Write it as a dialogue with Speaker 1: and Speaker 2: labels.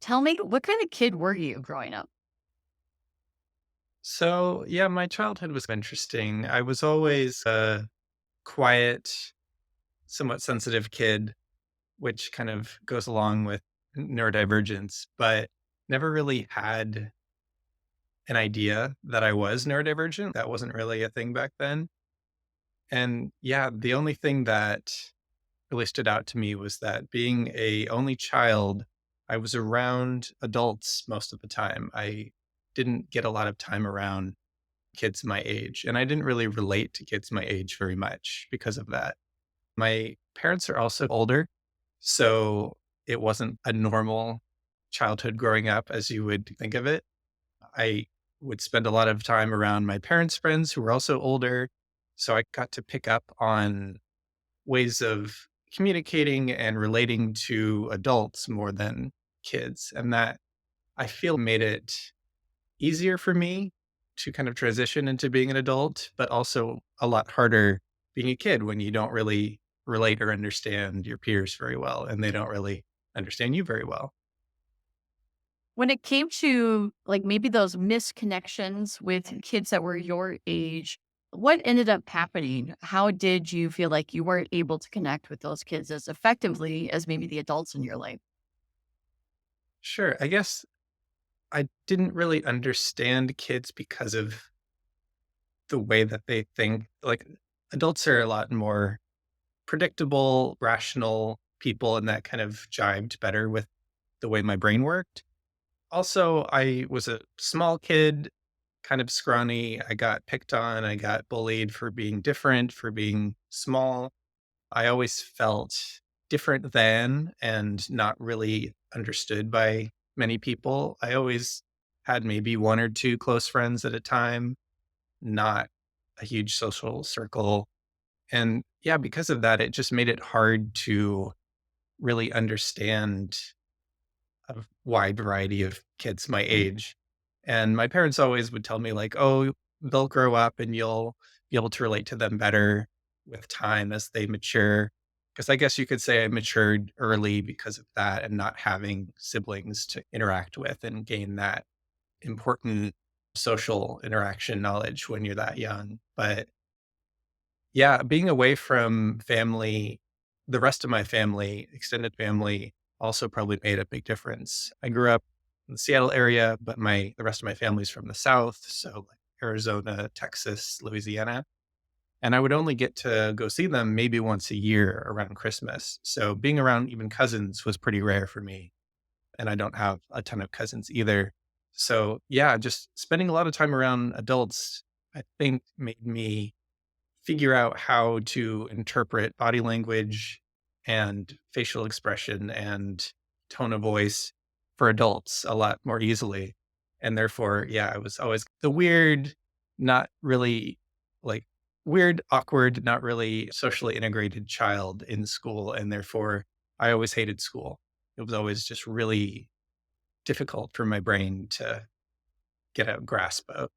Speaker 1: Tell me, what kind of kid were you growing up?
Speaker 2: So, yeah, my childhood was interesting. I was always a quiet, somewhat sensitive kid, which kind of goes along with neurodivergence, but never really had an idea that I was neurodivergent. That wasn't really a thing back then. And yeah, the only thing that really stood out to me was that being a only child, I was around adults most of the time. I didn't get a lot of time around kids my age. And I didn't really relate to kids my age very much because of that. My parents are also older. So it wasn't a normal childhood growing up as you would think of it. I would spend a lot of time around my parents' friends who were also older. So I got to pick up on ways of communicating and relating to adults more than kids. And that I feel made it easier for me to kind of transition into being an adult, but also a lot harder being a kid when you don't really relate or understand your peers very well and they don't really understand you very well.
Speaker 1: When it came to like maybe those misconnections with kids that were your age, what ended up happening? How did you feel like you weren't able to connect with those kids as effectively as maybe the adults in your life?
Speaker 2: Sure. I guess I didn't really understand kids because of the way that they think. Like adults are a lot more predictable, rational people, and that kind of jived better with the way my brain worked. Also, I was a small kid, kind of scrawny. I got picked on. I got bullied for being different, for being small. I always felt different than and not really understood by many people. I always had maybe one or two close friends at a time, not a huge social circle. And yeah, because of that, it just made it hard to really understand a wide variety of kids my age. And my parents always would tell me, like, oh, they'll grow up and you'll be able to relate to them better with time as they mature. Because I guess you could say I matured early because of that and not having siblings to interact with and gain that important social interaction knowledge when you're that young. But yeah, being away from family, the rest of my family, extended family, also probably made a big difference. I grew up in the Seattle area, but the rest of my family's from the South, so like Arizona, Texas, Louisiana. And I would only get to go see them maybe once a year around Christmas. So being around even cousins was pretty rare for me. And I don't have a ton of cousins either. So yeah, just spending a lot of time around adults, I think made me figure out how to interpret body language and facial expression and tone of voice for adults a lot more easily. And therefore, yeah, I was always the weird, not really like weird, awkward, not really socially integrated child in school. And therefore, I always hated school. It was always just really difficult for my brain to get a grasp of.